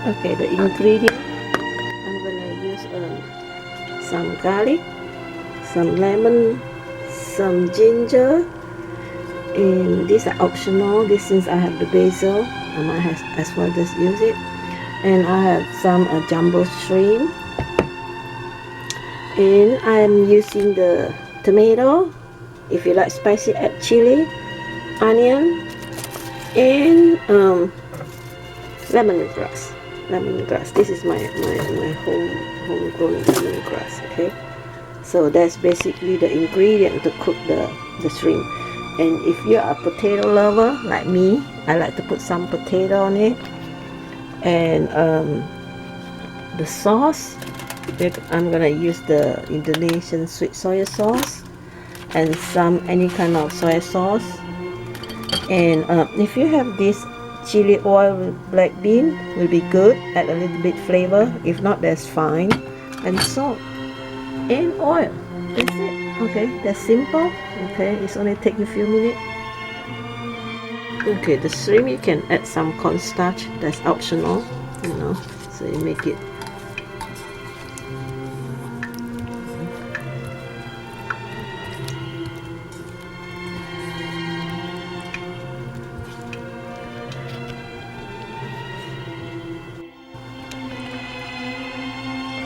Okay, the ingredient, I'm gonna use some garlic, some lemon, some ginger, and these are optional. This, since I have the basil, I might have as well just use it. And I have some jumbo shrimp, and I'm using the tomato. If you like spicy, add chili, onion, and lemongrass. This is my homegrown lemongrass. Okay, so that's basically the ingredient to cook the shrimp. And if you're a potato lover like me, I like to put some potato on it. And the sauce, I'm gonna use the Indonesian Sweet soy sauce and any kind of soy sauce. And if you have this chili oil with black bean, will be good. Add a little bit flavor. If not, that's fine. And salt and oil. That's it. Okay, that's simple. Okay, it's only take you a few minutes. Okay, the shrimp, you can add some cornstarch. That's optional, you know. So you make it.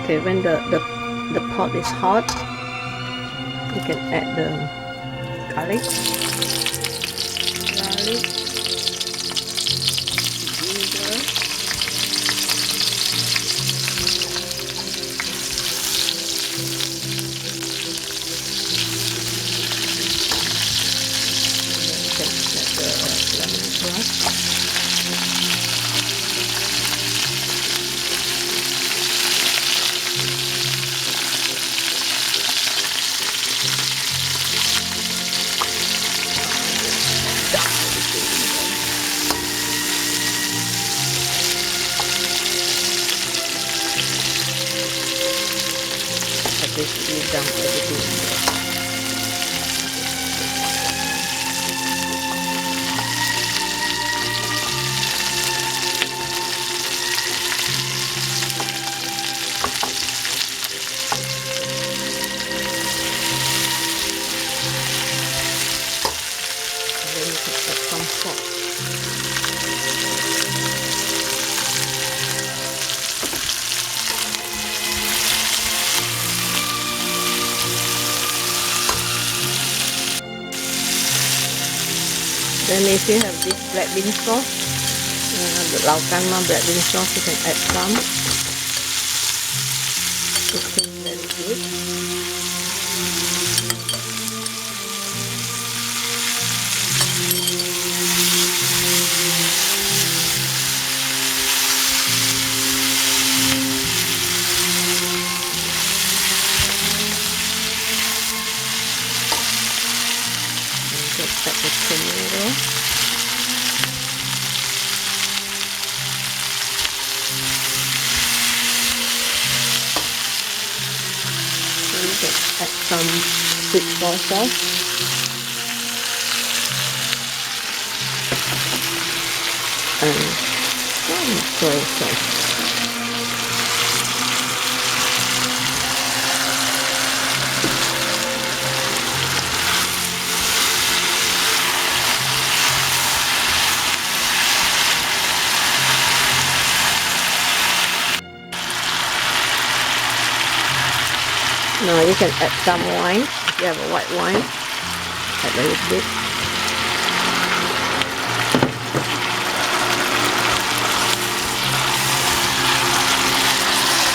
Okay, when the pot is hot, you can add the garlic, ginger, and then you can add the lemongrass. Basically dump everything in there. And then you can add some salt. Then if you have this black bean sauce, the Lao Gan Ma black bean sauce, you can add some. It tastes very good. Add the tomato. Then you can add some sweet soy sauce. And some soy sauce. Now you can add some wine. If you have a white wine, add a little bit.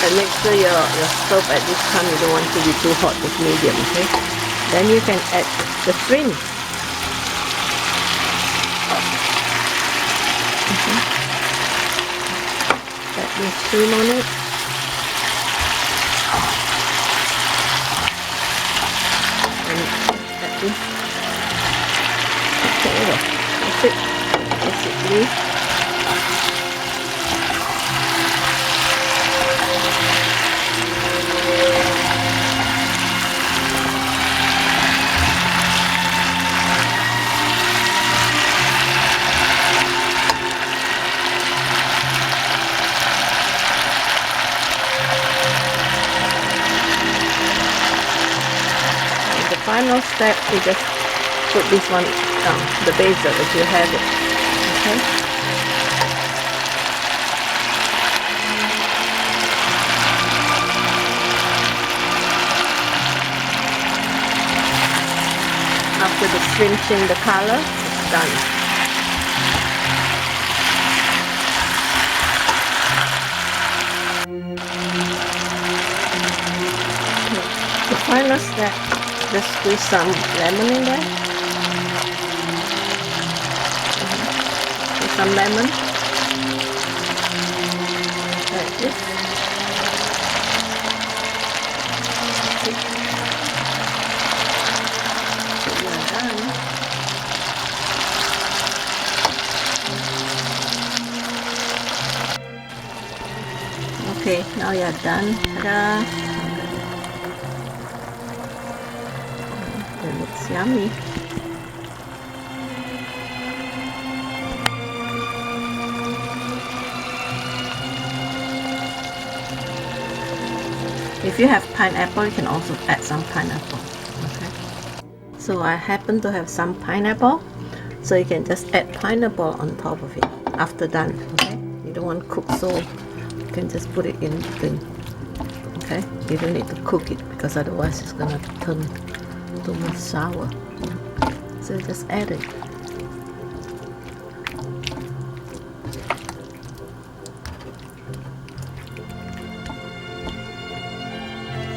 And make sure your stove at this time, you don't want to be too hot, it's medium, okay? Then you can add the shrimp. Add the shrimp on it. That's it, basically. step, you just put this one down, the basil if you have it. Okay. After the shrimp change the color, it's done. The final step, just squeeze some lemon in there. Put some lemon like this. Okay, now you're done. Ta-da! It looks yummy. If you have pineapple, you can also add some pineapple. Okay. So I happen to have some pineapple, so you can just add pineapple on top of it after done. Okay. You don't want to cook, so you can just put it in between. Okay. You don't need to cook it because otherwise it's gonna turn too much sour. So just add it.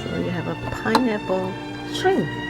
So you have a pineapple shrimp.